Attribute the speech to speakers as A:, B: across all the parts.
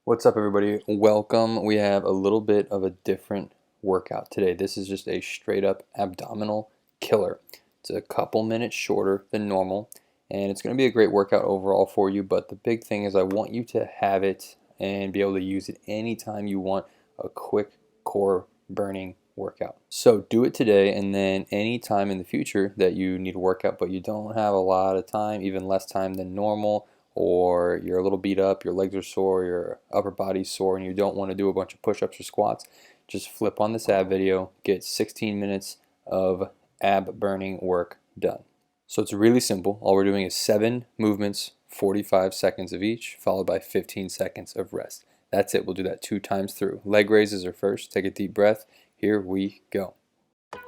A: What's up, everybody? Welcome. We have a little bit of a different workout today. This is just a straight up abdominal killer. It's a couple minutes shorter than normal, and it's going to be a great workout overall for you. But the big thing is I want you to have it and be able to use it anytime you want a quick core burning workout. So do it today, and then anytime in the future that you need a workout but you don't have a lot of time, even less time than normal, or you're a little beat up, your legs are sore, your upper body's sore, and you don't want to do a bunch of push-ups or squats, just flip on this ab video, get 16 minutes of ab burning work done. So it's really simple. All we're doing is 7 movements, 45 seconds of each, followed by 15 seconds of rest. That's it. We'll do that 2 times through. Leg raises are first. Take a deep breath. Here we go.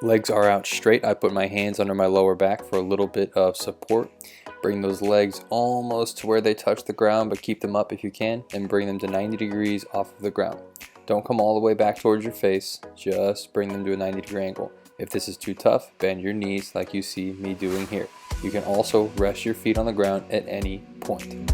A: Legs are out straight. I put my hands under my lower back for a little bit of support. Bring those legs almost to where they touch the ground, but keep them up if you can, and bring them to 90 degrees off of the ground. Don't come all the way back towards your face, just bring them to a 90-degree angle. If this is too tough, bend your knees like you see me doing here. You can also rest your feet on the ground at any point.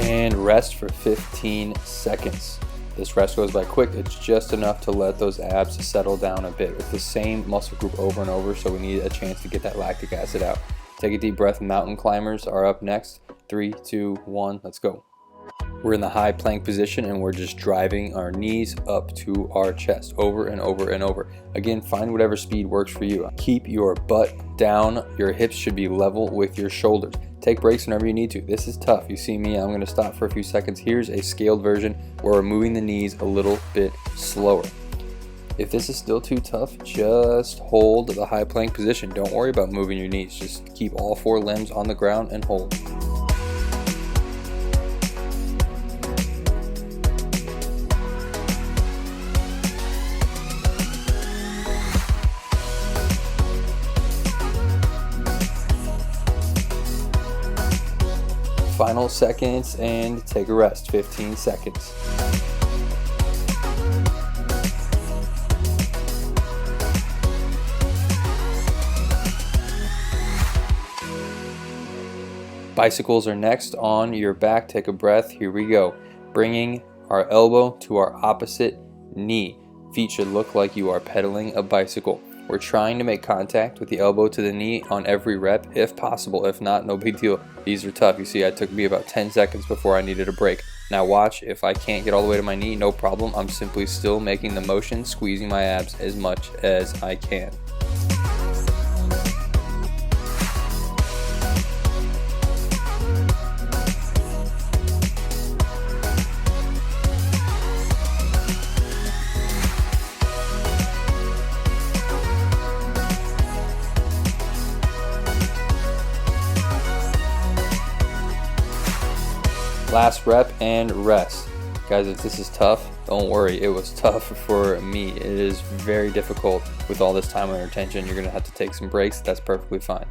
A: And rest for 15 seconds. This rest goes by quick. It's just enough to let those abs settle down a bit. It's the same muscle group over and over, so we need a chance to get that lactic acid out. Take a deep breath. Mountain climbers are up next. 3, 2, 1, let's go. We're in the high plank position, and we're just driving our knees up to our chest over and over and over. Again, find whatever speed works for you. Keep your butt down. Your hips should be level with your shoulders. Take breaks whenever you need to. This is tough. You see me, I'm going to stop for a few seconds. Here's a scaled version where we're moving the knees a little bit slower. If this is still too tough, just hold the high plank position. Don't worry about moving your knees. Just keep all 4 limbs on the ground and hold. Final seconds and take a rest, 15 seconds. Bicycles are next on your back. Take a breath. Here we go. Bringing our elbow to our opposite knee. Feet should look like you are pedaling a bicycle. We're trying to make contact with the elbow to the knee on every rep if possible. If not, no big deal. These are tough. You see, it took me about 10 seconds before I needed a break. Now watch, if I can't get all the way to my knee, no problem. I'm simply still making the motion, squeezing my abs as much as I can. Last rep and rest. Guys, if this is tough, don't worry. It was tough for me. It is very difficult with all this time under tension. You're going to have to take some breaks. That's perfectly fine.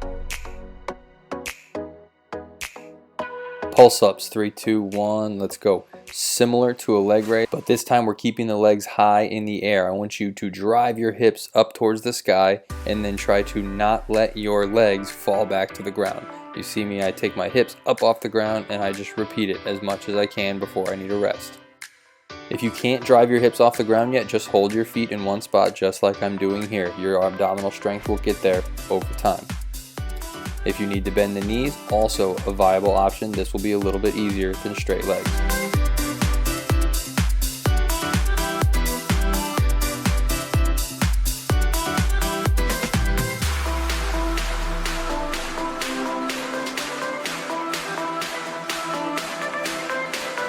A: Pulse ups, 3, 2, 1, let's go. Similar to a leg raise, but this time we're keeping the legs high in the air. I want you to drive your hips up towards the sky and then try to not let your legs fall back to the ground. You see me, I take my hips up off the ground and I just repeat it as much as I can before I need a rest. If you can't drive your hips off the ground yet, just hold your feet in one spot just like I'm doing here. Your abdominal strength will get there over time. If you need to bend the knees, also a viable option. This will be a little bit easier than straight legs.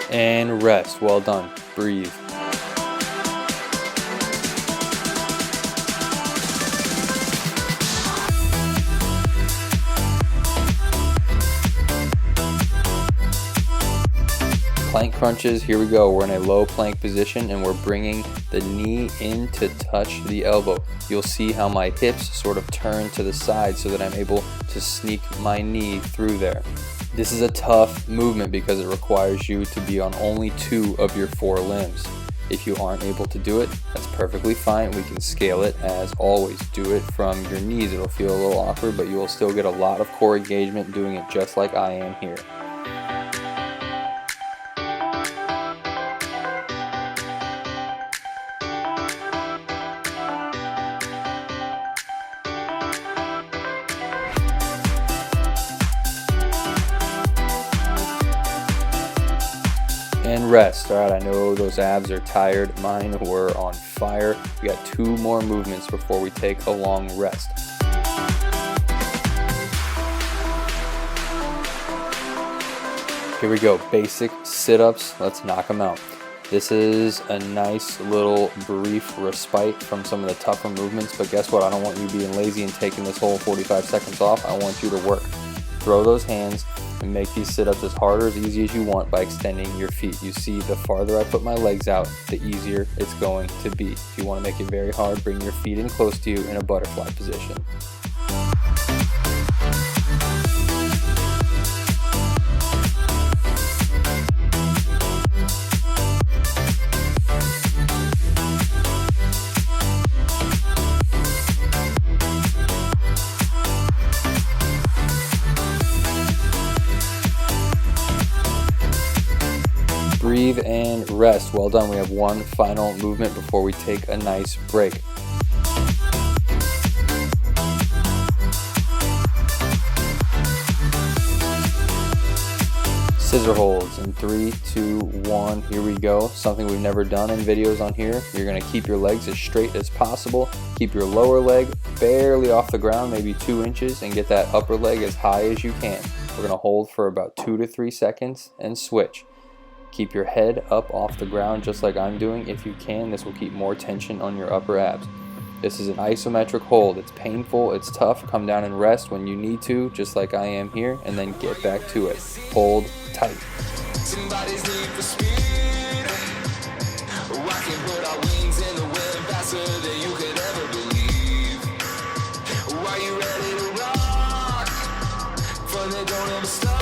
A: And rest. Well done. Breathe. plank crunches. Here we go. We're in a low plank position and we're bringing the knee in to touch the elbow. You'll see how my hips sort of turn to the side so that I'm able to sneak my knee through there. This is a tough movement because it requires you to be on only 2 of your 4 limbs. If you aren't able to do it, that's perfectly fine. We can scale it as always. Do it from your knees. It'll feel a little awkward, but you will still get a lot of core engagement doing it just like I am here. And rest. All right, I know those abs are tired. Mine were on fire. We got 2 more movements before we take a long rest. Here we go, basic sit-ups. Let's knock them out. This is a nice little brief respite from some of the tougher movements, but guess what? I don't want you being lazy and taking this whole 45 seconds off. I want you to work. Throw those hands and make these sit-ups as hard or as easy as you want by extending your feet. You see, the farther I put my legs out, the easier it's going to be. If you want to make it very hard, bring your feet in close to you in a butterfly position. Breathe and rest. Well done. We have one final movement before we take a nice break. Scissor holds in 3, 2, 1. Here we go. Something we've never done in videos on here. You're going to keep your legs as straight as possible. Keep your lower leg barely off the ground, maybe 2 inches, and get that upper leg as high as you can. We're going to hold for about 2 to 3 seconds and switch. Keep your head up off the ground just like I'm doing. If you can, this will keep more tension on your upper abs. This is an isometric hold. It's painful, it's tough. Come down and rest when you need to, just like I am here, and then get back to it. Hold tight. Somebody's need for speed. I can put our wings in the wind faster than you could ever believe. Are you ready to rock? Fun that don't ever stop.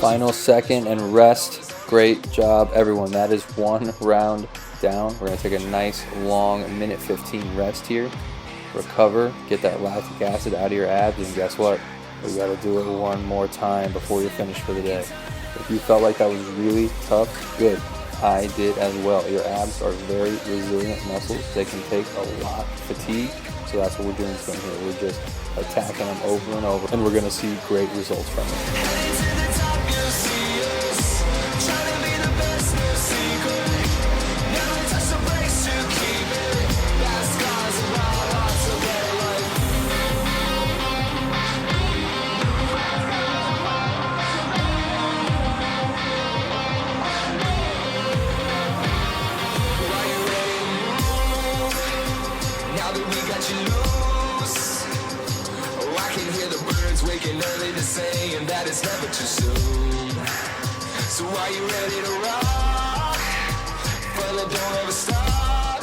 A: Final second and rest. Great job, everyone. That is 1 round down. We're going to take a nice long 1:15 rest here. Recover, get that lactic acid out of your abs, and guess what? We got to do it one more time before you're finished for the day. If you felt like that was really tough, good. I did as well. Your abs are very resilient muscles. They can take a lot of fatigue, so that's what we're doing from here. We're just attacking them over and over, and we're going to see great results from it. Saying that it's never too soon. So are you ready to rock? Well, it don't ever stop.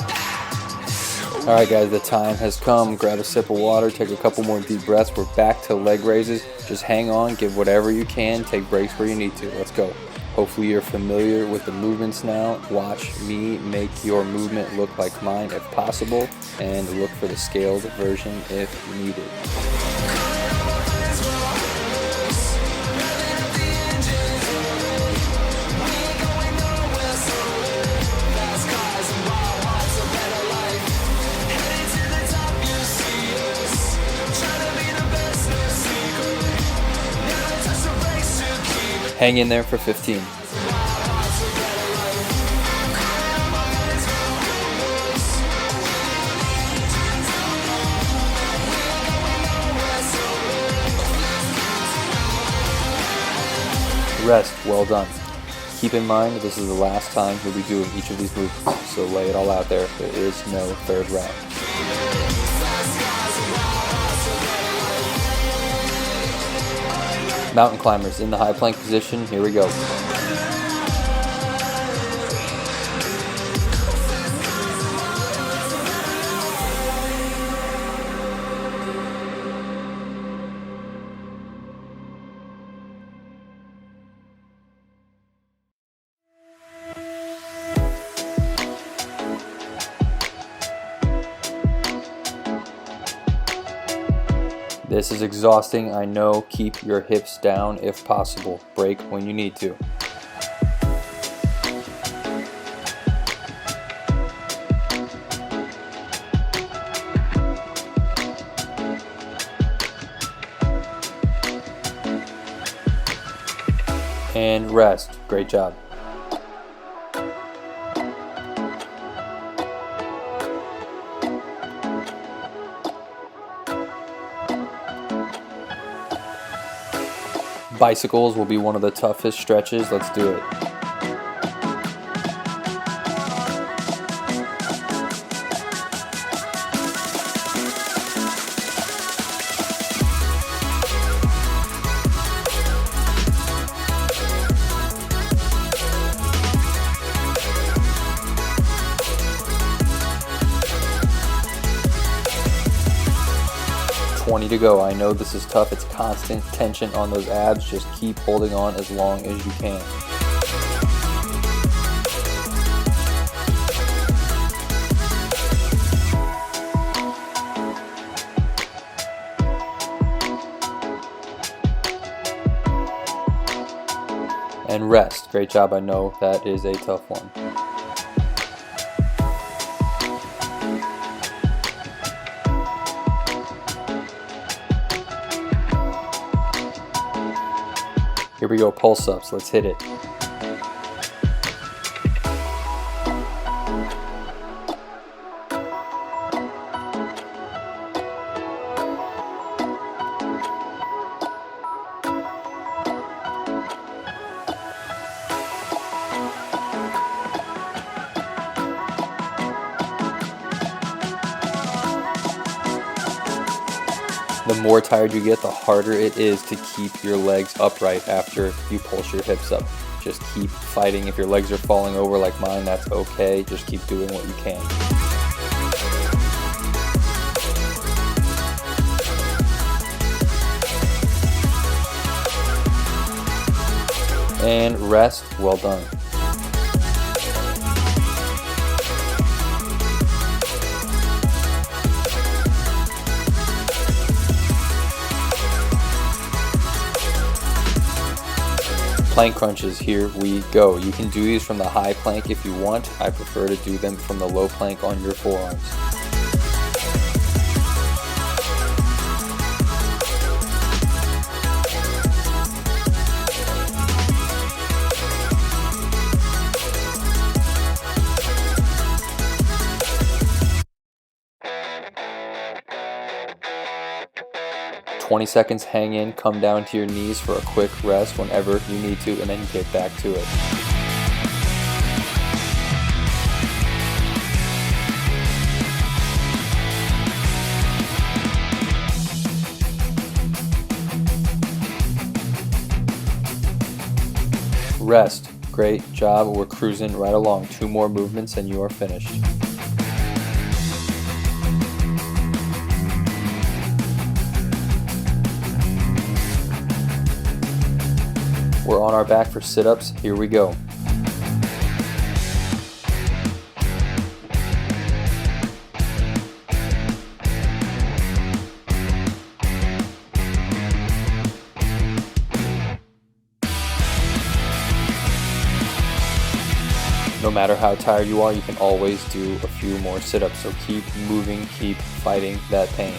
A: Alright guys, the time has come. Grab a sip of water, take a couple more deep breaths. We're back to leg raises. Just hang on, give whatever you can, take breaks where you need to. Let's go. Hopefully you're familiar with the movements now. Watch me make your movement look like mine if possible, and look for the scaled version if needed. Hang in there for 15. Rest, well done. Keep in mind, this is the last time you'll be doing each of these movements, so lay it all out there. There is no third round. Mountain climbers in the high plank position. Here we go. This is exhausting, I know. Keep your hips down if possible. Break when you need to. And rest. Great job. Bicycles will be one of the toughest stretches. Let's do it. To go. I know this is tough. It's constant tension on those abs. Just keep holding on as long as you can. And rest. Great job. I know that is a tough one. Here we go, pulse ups, let's hit it. The more tired you get, the harder it is to keep your legs upright after you pulse your hips up. Just keep fighting. If your legs are falling over like mine, that's okay. Just keep doing what you can. And rest. Well done. Plank crunches, here we go. You can do these from the high plank if you want. I prefer to do them from the low plank on your forearms. "20 seconds, hang in, come down to your knees for a quick rest whenever you need to, and then get back to it." Rest. Great job. We're cruising right along. 2 more movements and you are finished. We're on our back for sit-ups. Here we go. No matter how tired you are, you can always do a few more sit-ups. So keep moving, keep fighting that pain.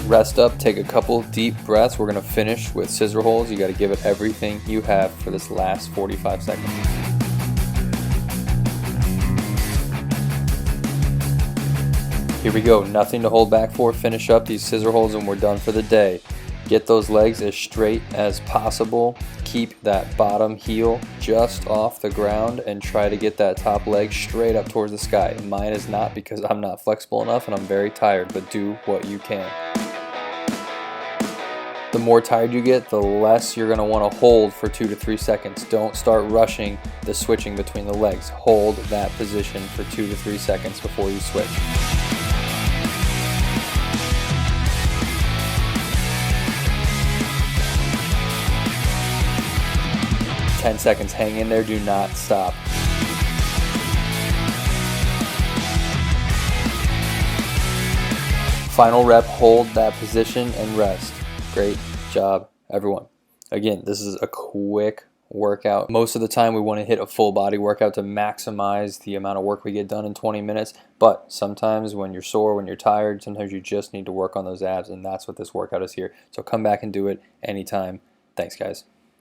A: Rest up, take a couple deep breaths. We're going to finish with scissor holds. You got to give it everything you have for this last 45 seconds. Here we go, nothing to hold back for. Finish up these scissor holds and we're done for the day. Get those legs as straight as possible. Keep that bottom heel just off the ground and try to get that top leg straight up towards the sky. Mine is not because I'm not flexible enough and I'm very tired, but do what you can. The more tired you get, the less you're going to want to hold for 2 to 3 seconds. Don't start rushing the switching between the legs. Hold that position for 2 to 3 seconds before you switch. 10 seconds, hang in there, do not stop. Final rep, hold that position and rest. Great job, everyone. Again, this is a quick workout. Most of the time we want to hit a full body workout to maximize the amount of work we get done in 20 minutes, but sometimes when you're sore, when you're tired, sometimes you just need to work on those abs, and that's what this workout is here. So come back and do it anytime. Thanks, guys.